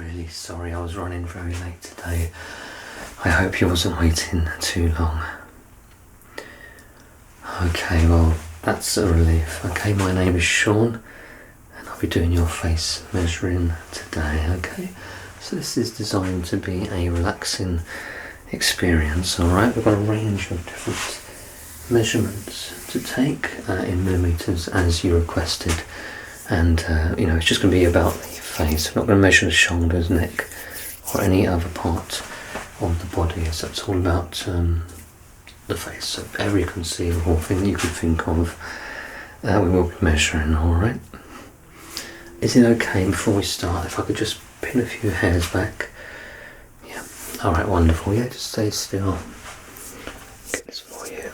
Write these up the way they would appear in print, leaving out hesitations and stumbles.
really sorry I was running very late today. I hope you wasn't waiting too long. Okay, well, that's a relief. Okay, my name is Sean, and I'll be doing your face measuring today, okay? So this is designed to be a relaxing experience, alright? We've got a range of different measurements to take in millimetres as you requested, and you know, it's just going to be about the face. We're not going to measure the shoulders, neck, or any other part of the body, as that's all about the face. So every conceivable thing you could think of, we will be measuring, alright? Is it okay before we start if I could just pin a few hairs back? Yeah, alright, wonderful. Yeah, just stay still. Get this for you.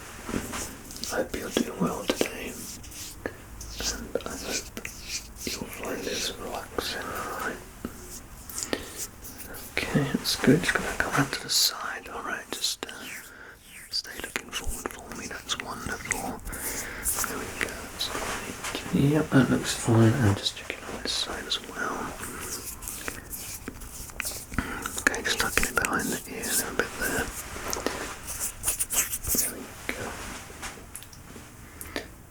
I hope you're doing well today, and I hope you'll find this relaxing, alright? Okay, that's good. Just gonna come round to the side, alright? Just stay looking forward for me, that's wonderful. There we go, that's great. Yep, that looks fine, and just checking on this side as well. Okay, just tucking it behind the ear there a bit there. There we go.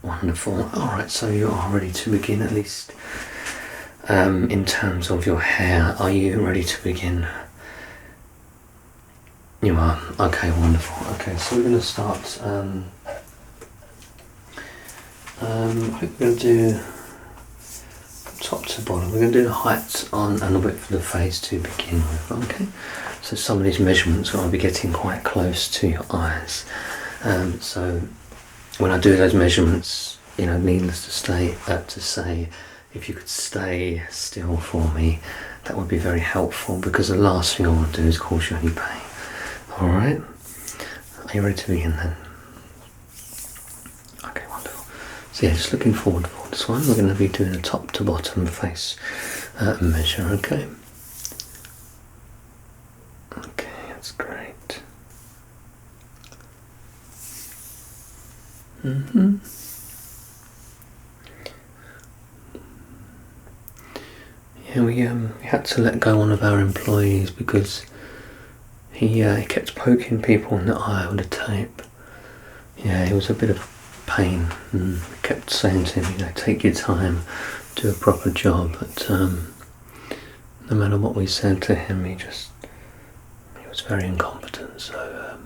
Wonderful. Alright, so you are ready to begin, at least in terms of your hair. Are you ready to begin? You are? Okay, wonderful. Okay, so we're going to start, I think we're going to do top to bottom. We're going to do the height on and the width of the face to begin with, okay? So some of these measurements are going to be getting quite close to your eyes. So when I do those measurements, you know, needless to say, if you could stay still for me, that would be very helpful, because the last thing I want to do is cause you any pain. Alright? Are you ready to begin then? Okay, wonderful. So yeah, just looking forward for this one. We're going to be doing a top to bottom face measure, okay? Okay, that's great. Yeah, we had to let go one of our employees because he kept poking people in the eye with the tape. Yeah, it was a bit of a pain, and we kept saying to him, you know, take your time, do a proper job, but no matter what we said to him, he was very incompetent. So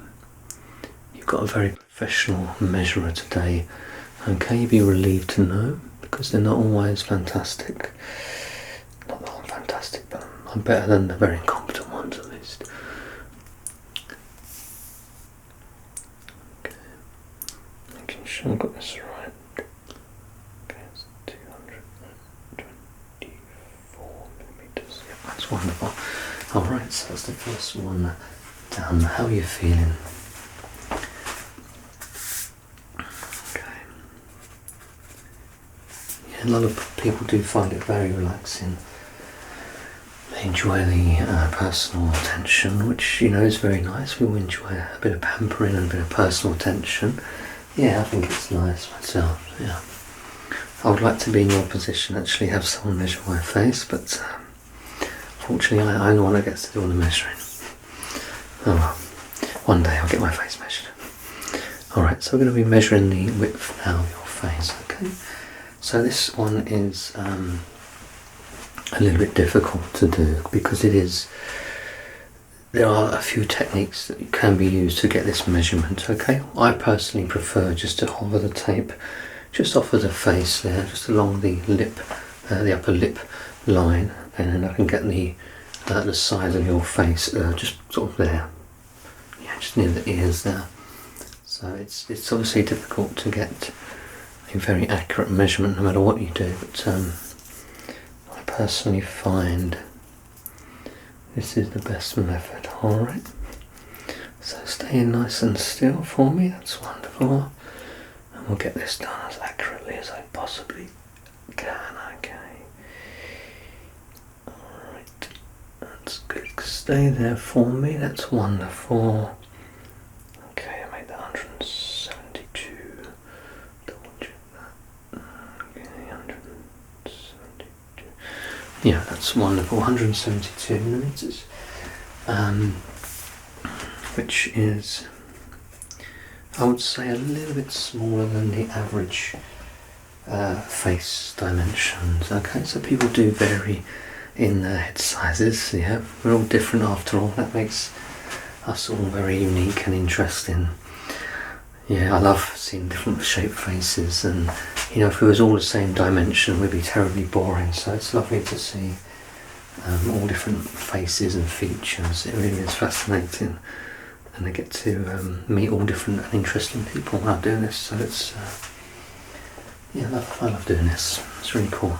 you've got a very professional measurer today, okay? You'd be relieved to know, because they're not always fantastic. Not that I'm fantastic, but I'm better than the very incompetent ones at least. Okay, making sure I've got this right. Okay, it's 224 millimeters. Yep, that's wonderful. Alright, so that's the first one down. How are you feeling? Okay. Yeah, a lot of people do find it very relaxing. They enjoy the personal attention, which, you know, is very nice. We all enjoy a bit of pampering and a bit of personal attention. Yeah, I think it's nice myself, yeah. I would like to be in your position, actually have someone measure my face, but fortunately I'm the one that gets to do all the measuring. Oh well, one day I'll get my face measured. Alright, so we're going to be measuring the width now of your face, okay? So this one is a little bit difficult to do, because there are a few techniques that can be used to get this measurement, okay? I personally prefer just to hover the tape just off of the face there, just along the lip, the upper lip line, and then I can get the side of your face just sort of there, yeah, just near the ears there. So it's obviously difficult to get a very accurate measurement no matter what you do, but I personally find this is the best method, alright? So stay nice and still for me, that's wonderful. And we'll get this done as accurately as I possibly can, okay? Alright, that's good. Stay there for me, that's wonderful. Okay, I made that 172. Double check that. Okay, 172. Yeah, that's wonderful. 172 millimeters, which is, I would say, a little bit smaller than the average face dimensions. Okay, so people do vary in their head sizes. Yeah, we're all different after all. That makes us all very unique and interesting. Yeah, I love seeing different shaped faces, and you know, if it was all the same dimension, we'd be terribly boring. So it's lovely to see all different faces and features. It really is fascinating, and I get to meet all different and interesting people while doing this. So it's yeah, I love doing this. It's really cool.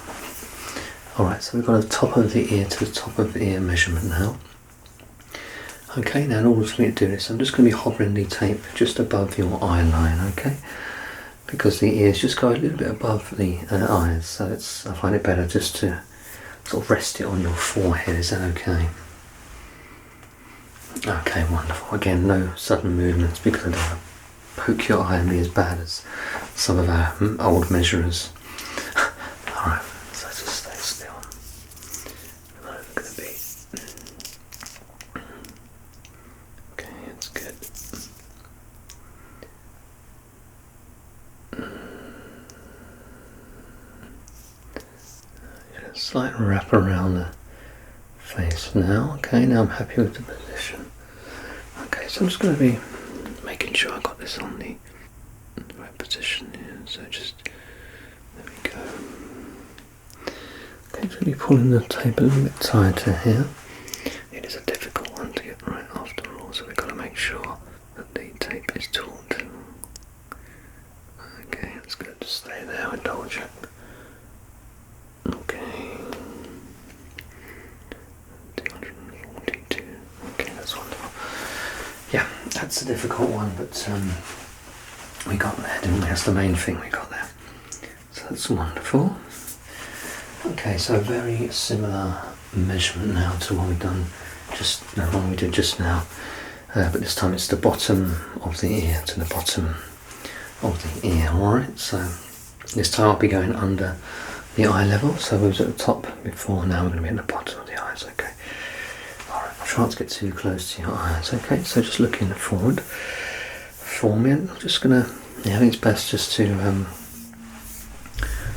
Alright, so we've got the top of the ear to the top of the ear measurement now. Okay, now in order for me to do this, I'm just going to be hovering the tape just above your eye line, okay? Because the ears just go a little bit above the eyes, so I find it better just to sort of rest it on your forehead. Is that okay? Okay, wonderful. Again, no sudden movements because I don't want to poke your eye and be as bad as some of our old measurers. Alright, so just stay still. I'm going to be. Okay, it's good. A slight wrap around the face now. Okay, now I'm happy with the position. Okay, so I'm just going to be making sure I got this on the right position here. So just, there we go. Okay, just going to be pulling the tape a little bit tighter here. It is a difficult one to get right after all, so we've got to make sure that the tape is taut. Okay, it's good to stay there, I told you. Okay. 242. Okay, that's wonderful. Yeah, that's a difficult one, but we got there, didn't we? That's the main thing we got there. So that's wonderful. Okay, so a very similar measurement now to what we've done the one we did just now, but this time it's the bottom of the ear to the bottom of the ear. Alright, so this time I'll be going under the eye level, so we was at the top before, now we're going to be at the bottom of the eyes. Okay, alright, I'll try not to get too close to your eyes. Okay, so just looking forward for me, I'm just going to, yeah, I think it's best just to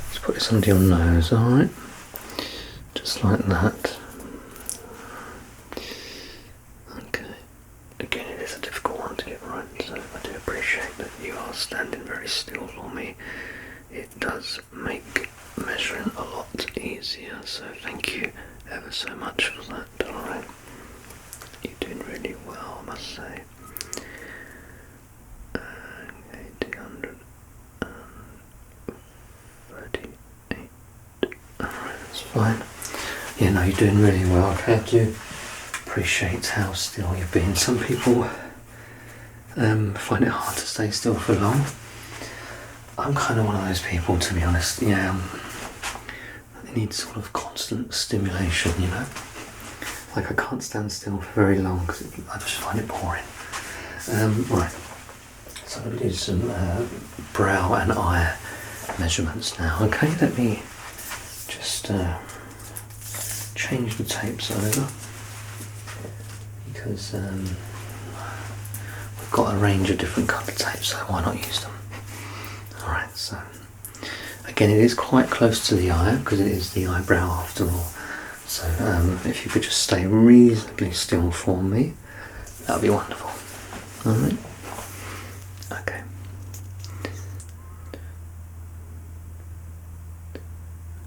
just put this under your nose. Alright, just like that. Okay, again, it is a difficult one to get right, so I do appreciate that you are standing very still for me. It does make measuring a lot easier, so thank you ever so much for that. Alright, you're doing really well, I must say. Okay, 238. Alright, that's fine. Yeah, no, you're doing really well. Okay, I do appreciate how still you've been. Some people find it hard to stay still for long. I'm kind of one of those people, to be honest. Yeah, they need sort of constant stimulation, you know. Like, I can't stand still for very long because I just find it boring. Right, so I'm going to do some brow and eye measurements now. Okay, let me just change the tapes over because we've got a range of different colour tapes, so why not use them? Alright, so again, it is quite close to the eye because it is the eyebrow after all. So if you could just stay reasonably still for me, that would be wonderful. Alright, okay.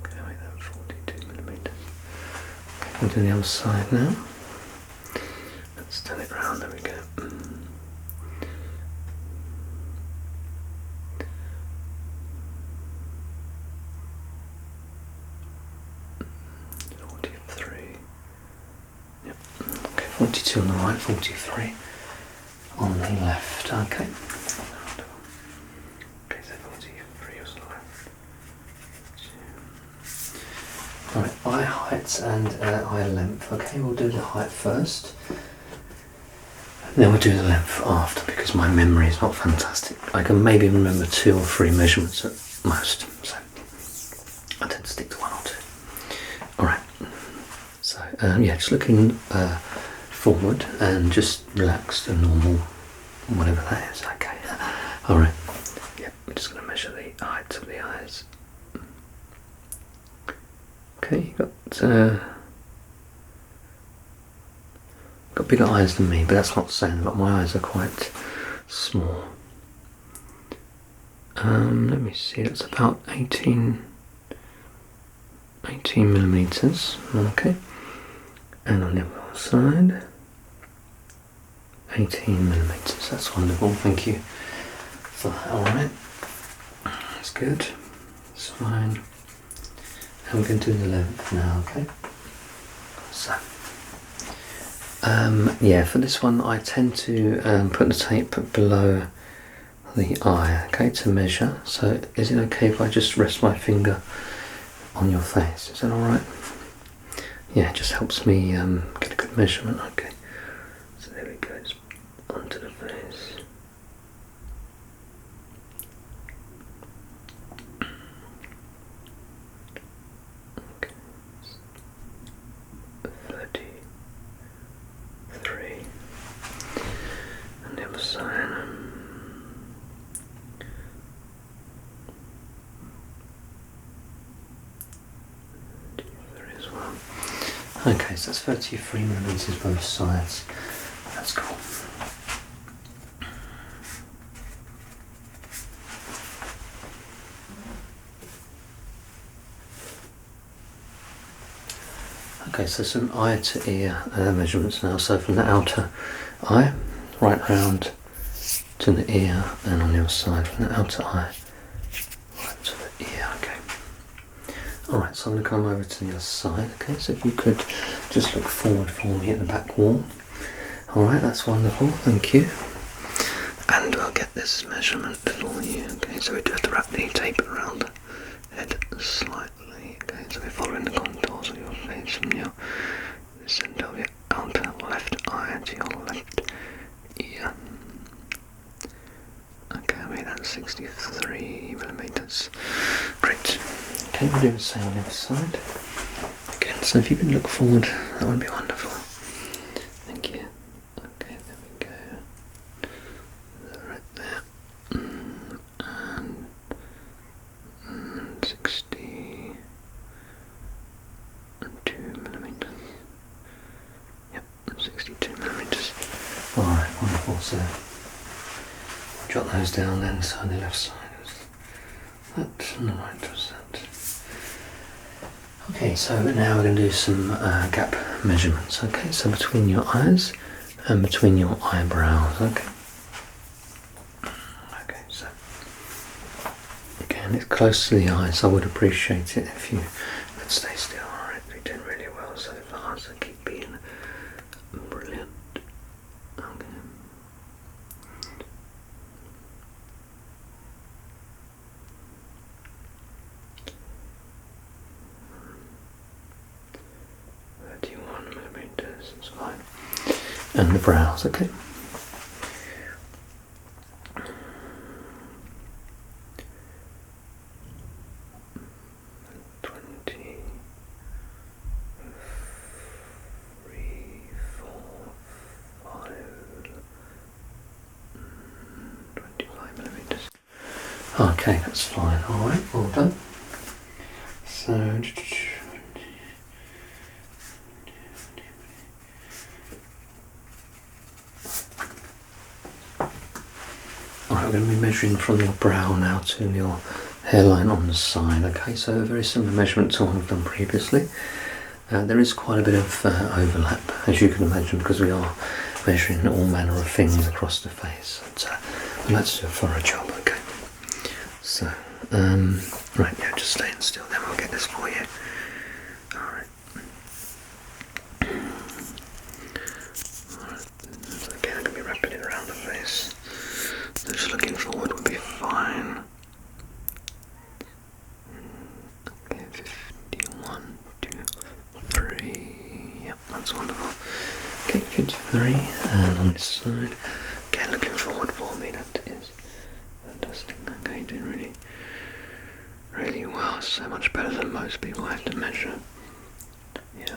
Okay, wait, that 42 millimeters. Okay, we'll do the other side now. Let's turn it around, there we go. 42 on the right, 43 on the left. Okay. Okay, so 43 was on the left. Alright, eye height and eye length. Okay, we'll do the height first. And then we'll do the length after because my memory is not fantastic. I can maybe remember 2 or 3 measurements at most. So I tend to stick to 1 or 2. Alright. yeah, just looking forward and just relaxed and normal, whatever that is. Okay. All right. Yep. I'm just going to measure the height of the eyes. Okay, you got bigger eyes than me, but that's not saying that my eyes are quite small. Let me see. It's about 18 millimeters. Okay, and on the other side, 18 millimeters. That's wonderful. Thank you for that. All right, that's good. That's fine. And we're going to do the length now. Okay. So, yeah, for this one, I tend to put the tape below the eye, okay, to measure. So, is it okay if I just rest my finger on your face? Is that alright? Yeah, it just helps me get a good measurement. Okay, so there we go, it's onto the face. Okay, 33, and the other side. Okay, so that's 33 millimeters both sides. That's cool. Okay, so some eye to ear measurements now. So from the outer eye, right round to the ear, and on the other side, from the outer eye, right to the ear. Okay. Alright, so I'm going to come over to the other side. Okay, so if you could just look forward for me at the back wall. Alright, that's wonderful, thank you. And I'll get this measurement for you. Okay, so we do have to wrap the tape around the head slightly. Okay, so we're following the contours of your face from your centre of your outer left eye to your left ear. Okay, I made that 63 millimeters. Great. Okay, we'll do the same on the other side. Again, so if you can look forward, that would be wonderful. Thank you. Okay, there we go. Right there. And 62 millimeters. Yep, 62 millimeters. Alright, wonderful. So, jot those down then. So on the left side was that, and the right was that. Okay, so now we're going to do some gap measurements. Okay, so between your eyes and between your eyebrows. Okay. Okay, so again, it's close to the eyes. I would appreciate it if you could stay still. Alright, you're doing really well so far, so keep being brilliant. Okay. Millimeters, it's fine. And the brows, okay. Okay, that's fine. Alright, well done. So, alright, we're going to be measuring from your brow now to your hairline on the side. Okay, so a very similar measurement to what we've done previously. There is quite a bit of overlap, as you can imagine, because we are measuring all manner of things across the face. And, we'd like to do a thorough job, okay? So, right, yeah, just staying still, then we'll get this for you. Alright. Alright, so again, I'm going to be wrapping it around the face. So just looking forward would be fine. Okay, 51, 2, 3. Yep, that's wonderful. Okay, 53, and on this side. Again, looking forward for me, that is fantastic. Okay, doing really well, so much better than most people. I have to measure Yeah,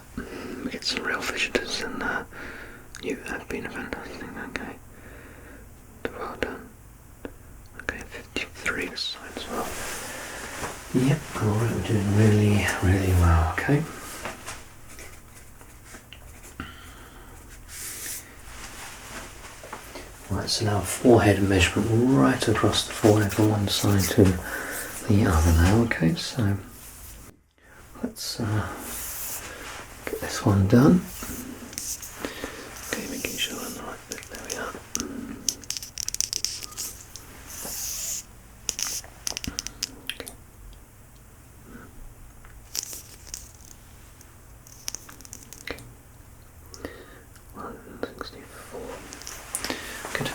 we get some real visitors, and you have been fantastic. Okay, well done. Okay, 53 this side as well. Yep, alright, we're doing really, really well, okay? Right, so now forehead measurement right across the forehead from one side to the other now, okay? So let's get this one done. Okay, making sure I'm on the right bit, there we are. Okay. 164. Good.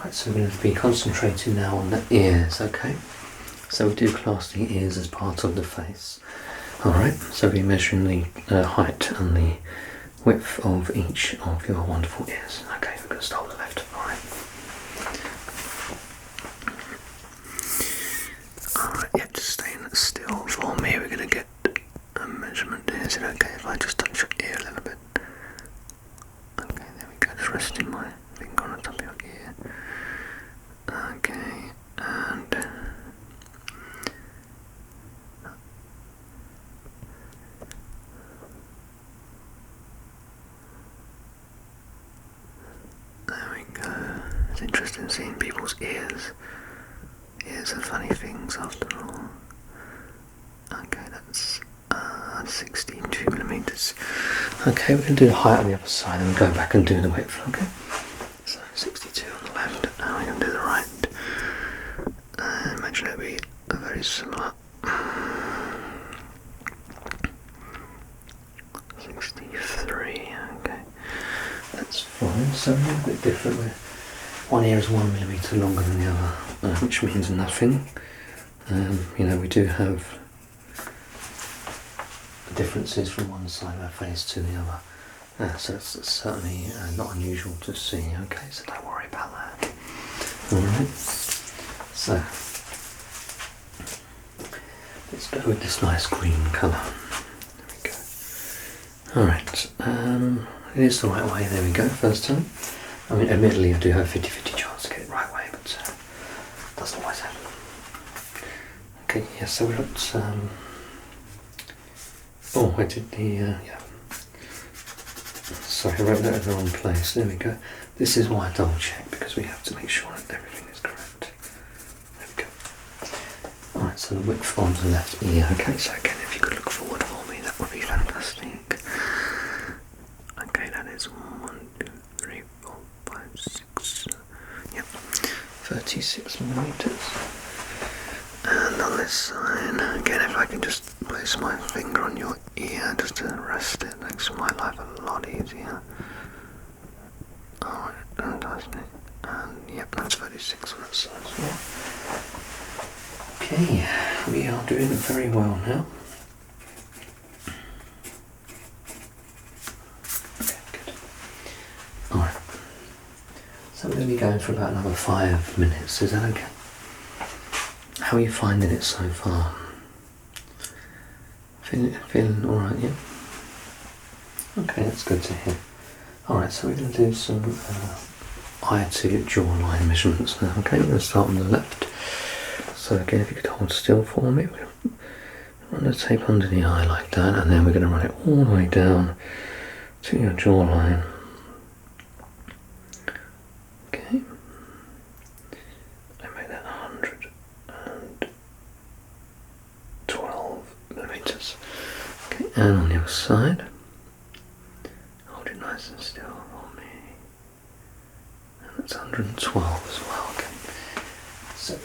Right, so we're going to be concentrating now on the ears, okay? So we do class the ears as part of the face. Alright, so we're measuring the height and the width of each of your wonderful ears. Okay, we're going to start with the left. Alright, yeah, just staying still for me. We're going to get a measurement here. Is it okay if I just touch your ear a little bit? Okay, there we go. Just resting my finger on the top of your ear. Okay, and there we go. It's interesting seeing people's ears. Ears are funny things after all. Okay, that's 16 millimeters. Okay, we can do the height on the other side and go back and do the width. Okay, so 62 on the left. Now we can do the right. Imagine it'll be very similar. 63. Okay, that's fine. So a little bit different. One ear is 1 millimeter longer than the other, which means nothing. You know, we do have differences from one side of our face to the other, so it's certainly not unusual to see. Okay, so don't worry about that. Alright, so let's go with this nice green colour. There we go. Alright, it is the right way. There we go, first time. I mean, admittedly I do have 50-50 chance to get it the right way, but it doesn't always happen. Okay, yeah, so we're at oh, I did the, yeah. Sorry, I wrote that in the wrong place. There we go. This is why I double check, because we have to make sure that everything is correct. There we go. Alright, so the width on the left ear. Okay, so again, if you could look forward for me, that would be fantastic. Okay, that is 1, 2, 3, 4, 5, 6. Yep, 36 millimeters. And on this side, again, if I can just place my finger on your ear just to rest it, makes my life a lot easier. Alright, fantastic. And yep, that's 36 on that side as well. Okay, we are doing very well now. Okay, good. Alright. So we're going to be going for about another 5 minutes, is that okay? How are you finding it so far? Feeling alright, yeah? Okay, that's good to hear. Alright, so we're going to do some eye to jawline measurements now. Okay, we're going to start on the left. So again, if you could hold still for me, we're going to run the tape under the eye like that, and then we're going to run it all the way down to your jawline. Okay. I made that 112 millimeters. Okay, and on the other side, hold it nice and still for me. And that's 112 as well. Okay. So.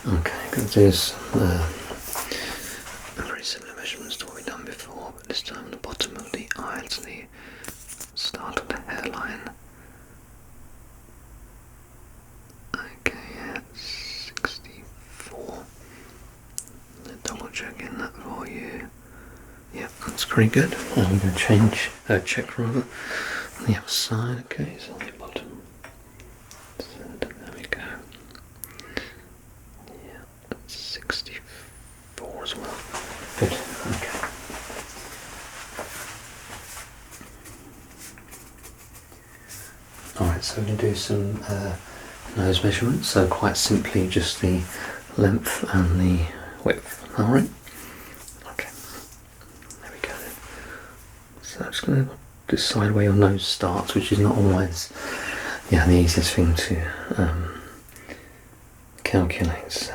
Okay, I'm going to do some very similar measurements to what we've done before, but this time the bottom of the eye to the start of the hairline. Okay, yeah, 64. Double checking that for you. Yep, That's very good. And we're going to check rather, on the other side. Okay, so on the bottom. So there we go. Yeah, that's 64 as well. Good. Okay. Alright, so we're going to do some nose measurements. So quite simply, just the length and the width. Alright. Okay. There we go then. So I'm just going to decide where your nose starts, which is not always the easiest thing to calculate. So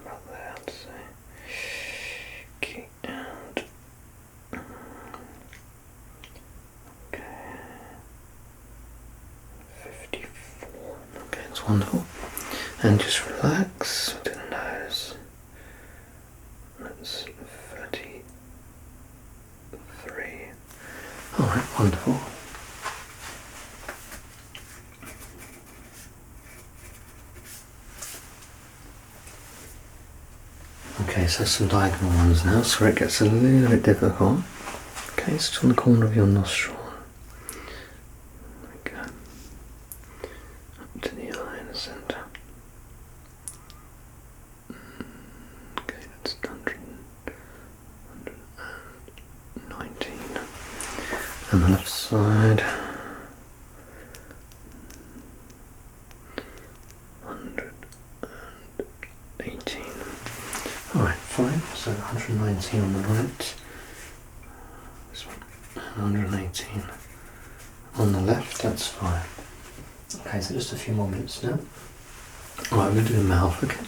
about there, I'd say. Okay, and okay. 54. Okay, that's wonderful. And just relax with the nose. That's 33. Alright, wonderful. Okay, so some diagonal ones now, so it gets a little bit difficult. Okay, it's on the corner of your nostril. There we go. Up to the eye in the centre. Okay, that's 119. And the left side. 118. Alright, fine. So 119 on the right. This one. 118 on the left, that's fine. Okay, so just a few more minutes now. Alright, we're going to do the mouth, okay.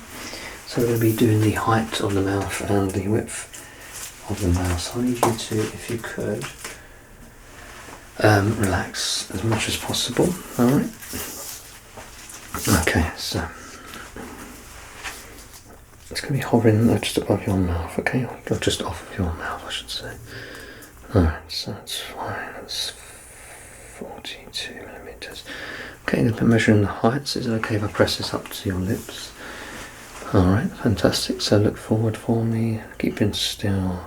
So we're going to be doing the height of the mouth and the width of the mouth. So I need you to, if you could, relax as much as possible. Alright. Okay, so it's going to be hovering just above your mouth, okay? Or just off of your mouth, I should say. Alright, so that's fine. That's 42 millimeters. Okay, I'm measuring the heights. Is it okay if I press this up to your lips? Alright, fantastic. So look forward for me, keeping still.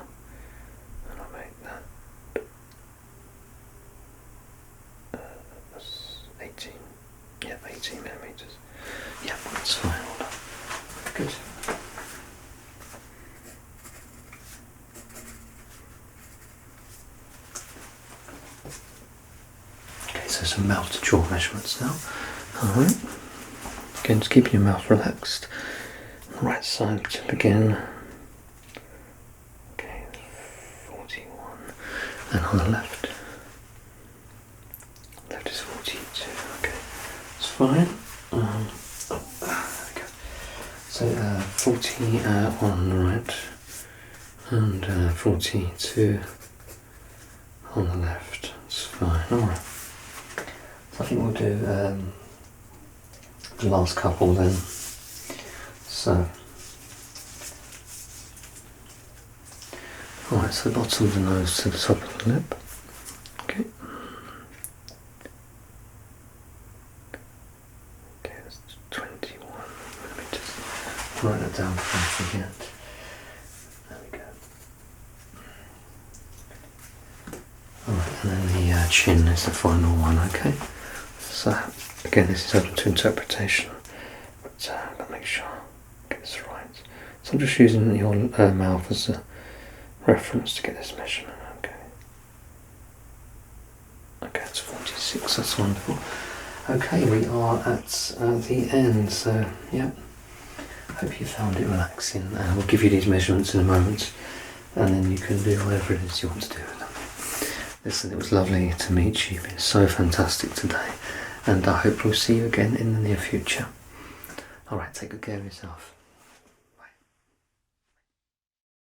And I'll make that 18. Yeah, 18 millimeters. Yeah, that's fine. Hold on. Good. Okay, so some mouth to jaw measurements now. Alright. Again, just keeping your mouth relaxed. Right side to begin. Okay, 41. And on the left. Left is 42. Okay, it's fine. There we go. So 40 on the right, and 42 on the left. It's fine. Alright. So I think we'll do the last couple then. So, alright, so the bottom of the nose to the top of the lip. Okay. Okay, that's 21 millimeters. Write that down before I forget. There we go. Alright, and then the chin is the final one, okay? So, again, this is open to interpretation, but I'll make sure. Get this right. So I'm just using your mouth as a reference to get this measurement. Okay. Okay, it's 46. That's wonderful. Okay, we are at the end. So yeah, hope you found it relaxing. We'll give you these measurements in a moment, and then you can do whatever it is you want to do with them. Listen, it was lovely to meet you. You've been so fantastic today, and I hope we'll see you again in the near future. Alright, take good care of yourself.